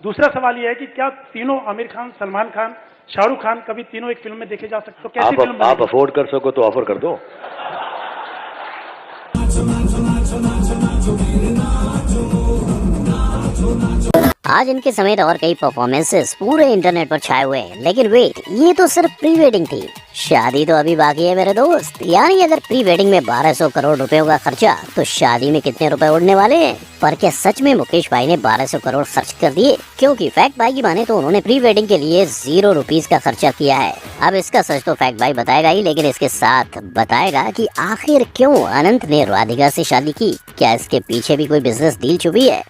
दूसरा सवाल यह है कि क्या तीनों आमिर खान, सलमान खान, शाहरुख खान कभी तीनों एक फिल्म में देखे जा सकते? तो कैसी फिल्म आप अफोर्ड कर सको तो ऑफर कर दो। आज इनके समेत और कई परफॉर्मेंसेस पूरे इंटरनेट पर छाए हुए हैं। लेकिन वेट, ये तो सिर्फ प्री वेडिंग थी, शादी तो अभी बाकी है मेरे दोस्त। यानी अगर प्री वेडिंग में 1200 करोड़ रुपयों का खर्चा, तो शादी में कितने रुपए उड़ने वाले हैं? पर क्या सच में मुकेश भाई ने 1200 करोड़ खर्च कर दिए? क्योंकि फैक्ट भाई की माने तो उन्होंने प्री वेडिंग के लिए 0 रुपीस का खर्चा किया है। अब इसका सच तो फैक्ट भाई बताएगा ही, लेकिन इसके साथ बताएगा कि आखिर क्यों अनंत ने राधिका से शादी की। क्या इसके पीछे भी कोई बिजनेस डील छुपी है?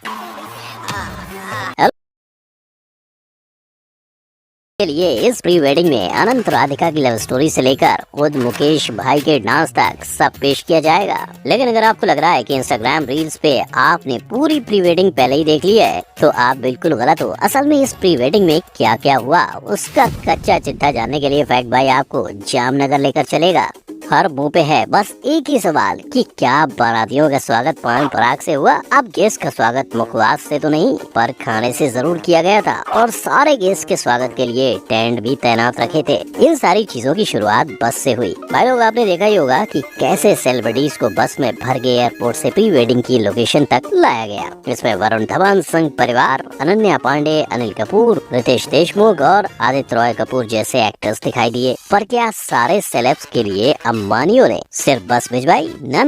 के लिए इस प्री वेडिंग में अनंत राधिका की लव स्टोरी से लेकर खुद मुकेश भाई के डांस तक सब पेश किया जाएगा। लेकिन अगर आपको लग रहा है कि इंस्टाग्राम रील्स पे आपने पूरी प्री वेडिंग पहले ही देख ली है, तो आप बिल्कुल गलत हो। असल में इस प्री वेडिंग में क्या क्या हुआ, उसका कच्चा चिट्ठा जानने के लिए फैक्ट भाई आपको जामनगर लेकर चलेगा। हर मुंह पे है बस एक ही सवाल कि क्या बारातियों का स्वागत पान पराग से हुआ? अब गेस्ट का स्वागत मुखवास से तो नहीं, पर खाने से जरूर किया गया था। और सारे गेस्ट के स्वागत के लिए टेंट भी तैनात रखे थे। इन सारी चीजों की शुरुआत बस से हुई। भाई लोग, आपने देखा ही होगा कि कैसे सेलिब्रिटीज को बस में भर के एयरपोर्ट से प्री वेडिंग की लोकेशन तक लाया गया। इसमें वरुण धवन संघ परिवार, अनन्या पांडे, अनिल कपूर, रितेश देशमुख और आदित्य रॉय कपूर जैसे एक्टर्स दिखाई दिए। पर क्या सारे सेलेब्स के लिए अंबानियों ने सिर्फ बस भिजवाई? ना,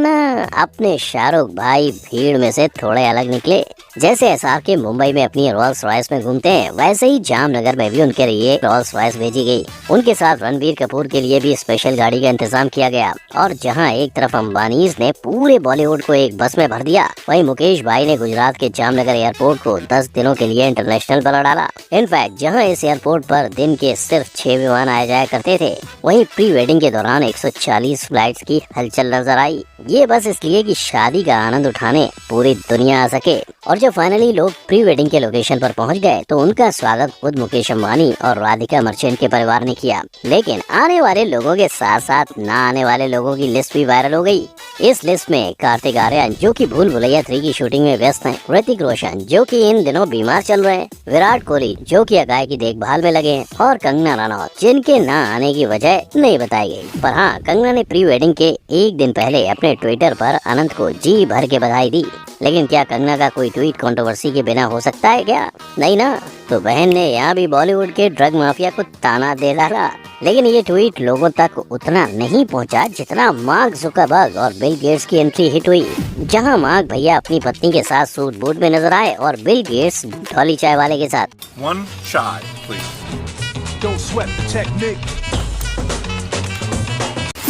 अपने शाहरुख भाई भीड़ में से थोड़े अलग निकले। जैसे एसआर के मुंबई में अपनी रोल्स रॉयस में घूमते हैं, वैसे ही जामनगर में भी उनके लिए रोल्स रॉयस भेजी गई। उनके साथ रणबीर कपूर के लिए भी स्पेशल गाड़ी का इंतजाम किया गया। और जहां एक तरफ अंबानीज ने पूरे बॉलीवुड को एक बस में भर दिया, वहीं मुकेश भाई ने गुजरात के जामनगर एयरपोर्ट को 10 दिनों के लिए इंटरनेशनल बना डाला। इनफैक्ट जहां इस एयरपोर्ट पर दिन के सिर्फ 6 विमान आया जाया करते थे, वहीं प्री वेडिंग के दौरान 140 फ्लाइट्स की हलचल नजर आई। ये बस इसलिए कि शादी का आनंद उठाने पूरी दुनिया आ सके। और जब फाइनली लोग प्री वेडिंग के लोकेशन पर पहुंच गए, तो उनका स्वागत खुद मुकेश अंबानी और राधिका मर्चेंट के परिवार ने किया। लेकिन आने वाले लोगों के साथ साथ ना आने वाले लोगों की लिस्ट भी वायरल हो गई। इस लिस्ट में कार्तिक आर्यन, जो कि भूल भुलैया 3 की शूटिंग में व्यस्त हैं, ऋतिक रोशन, जो कि इन दिनों बीमार चल रहे हैं, विराट कोहली, जो कि अगाय की देखभाल में लगे हैं, और कंगना रनौत, जिनके ना आने की वजह नहीं बताई गई। पर हाँ, कंगना ने प्री वेडिंग के एक दिन पहले अपने ट्विटर पर अनंत को जी भर के बधाई दी। लेकिन क्या कंगना का कोई ट्वीट कंट्रोवर्सी के बिना हो सकता है क्या? नहीं ना। तो बहन ने यहाँ भी बॉलीवुड के ड्रग माफिया को ताना दे डाला। लेकिन ये ट्वीट लोगों तक उतना नहीं पहुँचा जितना मार्क जुकरबर्ग और बिल गेट्स की एंट्री हिट हुई। जहाँ मार्क भैया अपनी पत्नी के साथ सूट बूट में नजर आए और बिल गेट्स ढोली चाय वाले के साथ। One shot, please. Don't sweat the technique.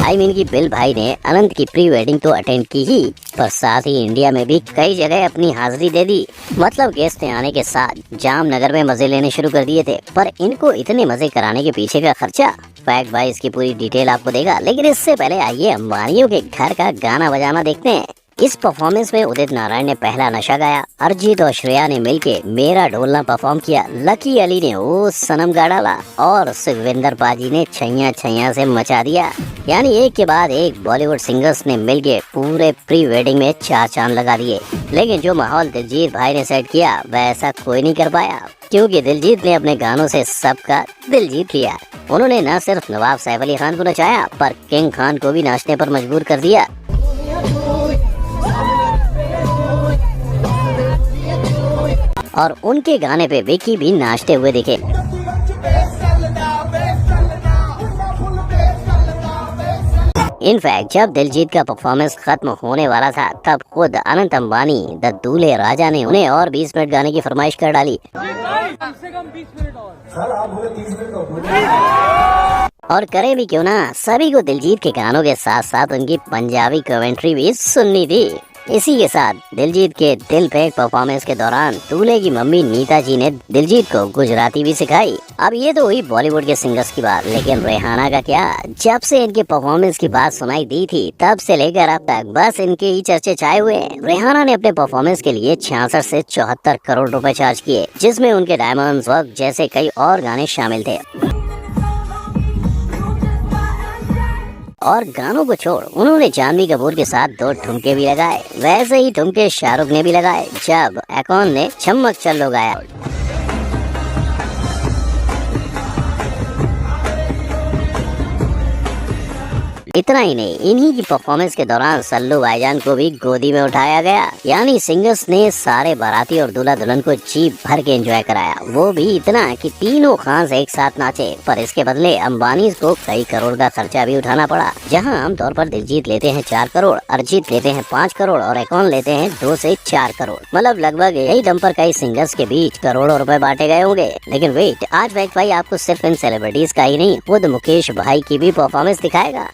की बिल भाई ने अनंत की प्री वेडिंग तो अटेंड की ही, पर साथ ही इंडिया में भी कई जगह अपनी हाजिरी दे दी। मतलब गेस्ट आने के साथ जामनगर में मजे लेने शुरू कर दिए थे। पर इनको इतने मजे कराने के पीछे का खर्चा फैक्ट भाई इसकी पूरी डिटेल आपको देगा। लेकिन इससे पहले आइए अंबानियों के घर का गाना बजाना देखते हैं। इस परफॉर्मेंस में उदित नारायण ने पहला नशा गाया, अरिजीत और श्रेया ने मिलके मेरा ढोलना परफॉर्म किया, लकी अली ने ओ सनम गा डाला, और सुखविंदर पाजी ने छैया छैया से मचा दिया। यानी एक के बाद एक बॉलीवुड सिंगर्स ने मिलके पूरे प्री वेडिंग में 4 चांद लगा दिए। लेकिन जो माहौल दिलजीत भाई ने सेट किया, वैसा कोई नहीं कर पाया, क्योंकि दिलजीत ने अपने गानों से सबका दिल जीत लिया। उन्होंने न सिर्फ नवाब सैफ अली खान को नचाया, पर किंग खान को भी नाचने पर मजबूर कर दिया। और उनके गाने पे विकी भी नाचते हुए दिखे। इनफैक्ट जब दिलजीत का परफॉर्मेंस खत्म होने वाला था, तब खुद अनंत अंबानी द दूल्हे राजा ने उन्हें और 20 मिनट गाने की फरमाइश कर डाली। कम से कम 20 मिनट और। सर आप बोले 30 मिनट और करें भी क्यों ना, सभी को दिलजीत के गानों के साथ साथ उनकी पंजाबी कमेंट्री भी सुननी थी। इसी के साथ दिलजीत के दिल फेंक परफॉर्मेंस के दौरान दूल्हे की मम्मी नीता जी ने दिलजीत को गुजराती भी सिखाई। अब ये तो हुई बॉलीवुड के सिंगर्स की बात, लेकिन रेहाना का क्या? जब से इनके परफॉर्मेंस की बात सुनाई दी थी, तब से लेकर अब तक बस इनके ही चर्चे छाए हुए हैं। रेहाना ने अपने परफॉर्मेंस के लिए 66 से 74 करोड़ रुपए चार्ज किए, जिसमें उनके डायमंड्स वर्क जैसे कई और गाने शामिल थे। और गानों को छोड़ उन्होंने जानवी कपूर के साथ 2 ठुमके भी लगाए। वैसे ही ठुमके शाहरुख ने भी लगाए जब अकॉन ने छम्मक चल्लो गाया। इतना ही नहीं, इन्हीं की परफॉर्मेंस के दौरान सल्लू भाईजान को भी गोदी में उठाया गया। यानी सिंगर्स ने सारे बाराती और दूल्हा दुल्हन को जी भर के एंजॉय कराया, वो भी इतना कि तीनों खान एक साथ नाचे। पर इसके बदले अंबानी को कई करोड़ का खर्चा भी उठाना पड़ा। जहां आमतौर पर दिलजीत लेते हैं 4 करोड़, अरिजीत लेते हैं 5 करोड़ और एकॉन लेते हैं 2 से 4 करोड़। मतलब लगभग यही दम पर कई सिंगर्स के बीच करोड़ों रुपए बांटे गए होंगे। लेकिन वेट, आज फैक्ट भाई आपको सिर्फ इन सेलिब्रिटीज का ही नहीं, खुद मुकेश भाई की भी परफॉर्मेंस दिखाएगा।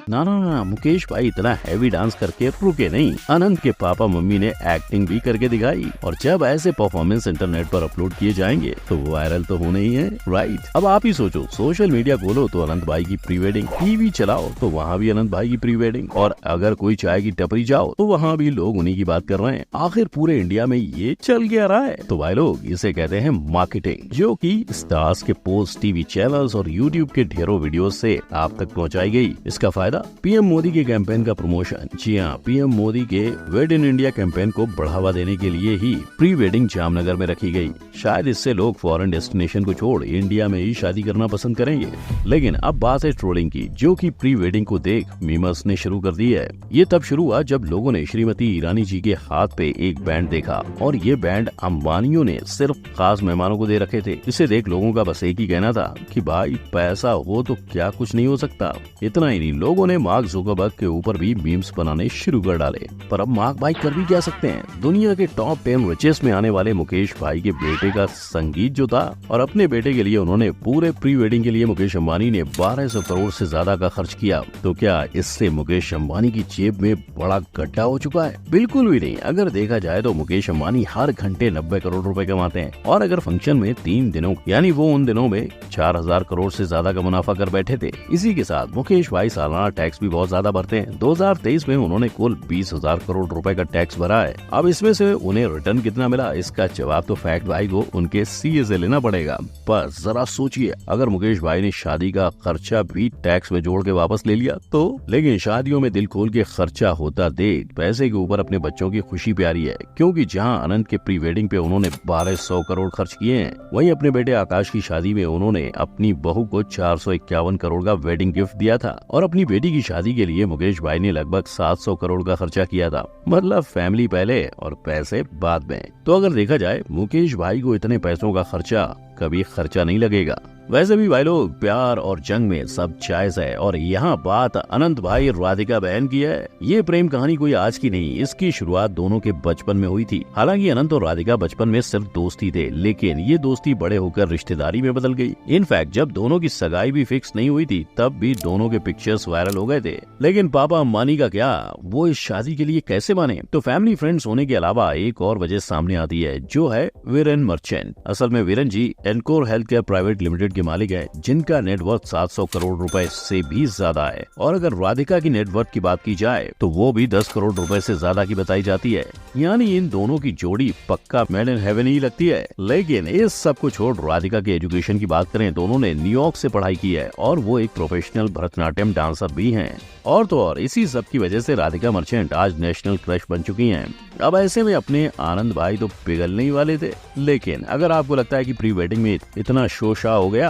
ना, मुकेश भाई इतना हैवी डांस करके रुके नहीं। अनंत के पापा मम्मी ने एक्टिंग भी करके दिखाई, और जब ऐसे परफॉर्मेंस इंटरनेट पर अपलोड किए जाएंगे तो वायरल तो होने ही है, राइट। अब आप ही सोचो, सोशल मीडिया खोलो तो अनंत भाई की प्री वेडिंग, टीवी चलाओ तो वहाँ भी अनंत भाई की प्री वेडिंग, और अगर कोई चाय की टपरी जाओ तो वहाँ भी लोग उन्हीं की बात कर रहे हैं। आखिर पूरे इंडिया में ये चल क्या रहा है? तो भाई लोग, इसे कहते हैं मार्केटिंग, जो कि स्टार्स के पोस्ट, टीवी चैनल्स और यूट्यूब के ढेरों वीडियो से आप तक पहुँचाई गई। इसका फायदा पीएम मोदी के कैंपेन का प्रमोशन। जी हाँ, पीएम मोदी के वेड इन इंडिया कैंपेन को बढ़ावा देने के लिए ही प्री वेडिंग जामनगर में रखी गई। शायद इससे लोग फॉरेन डेस्टिनेशन को छोड़ इंडिया में ही शादी करना पसंद करेंगे। लेकिन अब बात है ट्रोलिंग की, जो कि प्री वेडिंग को देख मीमर्स ने शुरू कर दी है। ये तब शुरू हुआ जब लोगों ने श्रीमती ईरानी जी के हाथ पे एक बैंड देखा, और ये बैंड अंबानियों ने सिर्फ खास मेहमानों को दे रखे थे। इसे देख लोगों का बस एक ही कहना था कि भाई पैसा हो तो क्या कुछ नहीं हो सकता। इतना ही नहीं, लोगों ने मार्क जुकरबर्ग के ऊपर भी मीम्स बनाने शुरू कर डाले। पर अब मार्क भाई कर भी क्या सकते हैं? दुनिया के टॉप 10 रिचेस्ट में आने वाले मुकेश भाई के बेटे का संगीत जो था, और अपने बेटे के लिए उन्होंने पूरे प्री वेडिंग के लिए मुकेश अंबानी ने 1200 करोड़ से ज्यादा का खर्च किया। तो क्या इससे मुकेश अंबानी की जेब में बड़ा गड्ढा हो चुका है? बिल्कुल भी नहीं। अगर देखा जाए तो मुकेश अंबानी हर घंटे 90 करोड़ रुपए कमाते हैं, और अगर फंक्शन में 3 दिनों, यानी वो उन दिनों में 4000 करोड़ से ज्यादा का मुनाफा कर बैठे थे। इसी के साथ मुकेश भाई सालाना टैक्स भी बहुत ज्यादा भरते हैं। 2023 में उन्होंने कुल 20,000 करोड़ रुपए का टैक्स भरा है। अब इसमें से उन्हें रिटर्न कितना मिला, इसका जवाब तो फैक्ट भाई को उनके सीए से लेना पड़ेगा। पर जरा सोचिए, अगर मुकेश भाई ने शादी का खर्चा भी टैक्स में जोड़ के वापस ले लिया तो। लेकिन शादियों में दिल खोल के खर्चा होता देख पैसे के ऊपर अपने बच्चों की खुशी प्यारी है, क्योंकि जहां अनंत के प्री वेडिंग पे उन्होंने 1200 करोड़ खर्च किए हैं, वहीं अपने बेटे आकाश की शादी में उन्होंने अपनी बहू को 451 करोड़ का वेडिंग गिफ्ट दिया था, और अपनी बेटी की शादी के लिए मुकेश भाई ने लगभग 700 करोड़ का खर्चा किया था। मतलब फैमिली पहले और पैसे बाद में। तो अगर देखा जाए, मुकेश भाई को इतने पैसों का खर्चा कभी खर्चा नहीं लगेगा। वैसे भी भाई लोग, प्यार और जंग में सब जायज है, और यहाँ बात अनंत भाई राधिका बहन की है। ये प्रेम कहानी कोई आज की नहीं, इसकी शुरुआत दोनों के बचपन में हुई थी। हालांकि अनंत और राधिका बचपन में सिर्फ दोस्ती थे, लेकिन ये दोस्ती बड़े होकर रिश्तेदारी में बदल गई। इनफैक्ट जब दोनों की सगाई भी फिक्स नहीं हुई थी, तब भी दोनों के पिक्चर्स वायरल हो गए थे। लेकिन पापा अंबानी का क्या, वो इस शादी के लिए कैसे माने? तो फैमिली फ्रेंड्स होने के अलावा एक और वजह सामने आती है, जो है वीरेन मर्चेंट। असल में Viren ji Encore health care private limited के मालिक है, जिनका नेटवर्थ 700 करोड़ रुपए से भी ज्यादा है। और अगर राधिका की नेटवर्थ की बात की जाए तो वो भी 10 करोड़ रुपए से ज्यादा की बताई जाती है। यानी इन दोनों की जोड़ी पक्का मेड इन हेवन ही लगती है। लेकिन इस सब को छोड़ राधिका के एजुकेशन की बात करें तो उन्होंने न्यूयॉर्क से पढ़ाई की है, और वो एक प्रोफेशनल भरतनाट्यम डांसर भी हैं। और तो और इसी सब की वजह से राधिका मर्चेंट आज नेशनल क्रश बन चुकी हैं। अब ऐसे में अपने आनंद भाई तो पिघलने ही वाले थे। लेकिन अगर आपको लगता है कि प्री वेडिंग में इतना शोशा हो गया,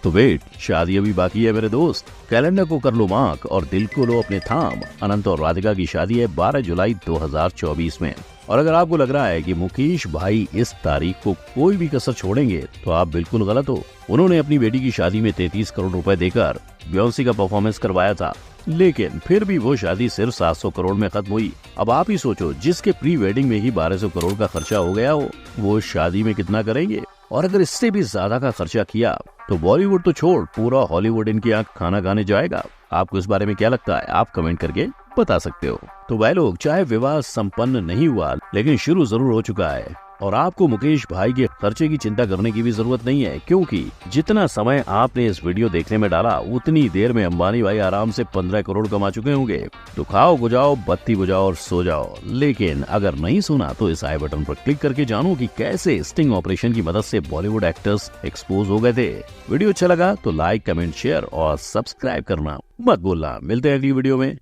तो वेट, शादी अभी बाकी है मेरे दोस्त। कैलेंडर को कर लो मार्क और दिल को लो अपने थाम। अनंत और राधिका की शादी है 12 जुलाई 2024 में। और अगर आपको लग रहा है कि मुकेश भाई इस तारीख को कोई भी कसर छोड़ेंगे, तो आप बिल्कुल गलत हो। उन्होंने अपनी बेटी की शादी में 33 करोड़ रुपए देकर बियोंसी का परफॉर्मेंस करवाया था, लेकिन फिर भी वो शादी सिर्फ 700 करोड़ में खत्म हुई। अब आप ही सोचो, जिसके प्री वेडिंग में ही 1200 करोड़ का खर्चा हो गया हो, वो शादी में कितना करेंगे? और अगर इससे भी ज्यादा का खर्चा किया तो बॉलीवुड तो छोड़, पूरा हॉलीवुड इनकी आंख खाना खाने जाएगा। आपको इस बारे में क्या लगता है? आप कमेंट करके बता सकते हो। तो भाई लोग, चाहे विवाह संपन्न नहीं हुआ, लेकिन शुरू जरूर हो चुका है, और आपको मुकेश भाई के खर्चे की चिंता करने की भी जरूरत नहीं है, क्योंकि जितना समय आपने इस वीडियो देखने में डाला, उतनी देर में अंबानी भाई आराम से 15 करोड़ कमा चुके होंगे। तो खाओ, गुजाओ, बत्ती बुझाओ और सो जाओ। लेकिन अगर नहीं सुना तो इस आई बटन पर क्लिक करके जानो कि कैसे स्टिंग ऑपरेशन की मदद से बॉलीवुड एक्टर्स एक्सपोज हो गए थे। वीडियो अच्छा लगा तो लाइक, कमेंट, शेयर और सब्सक्राइब करना मत भूलना। मिलते हैं अगली वीडियो में।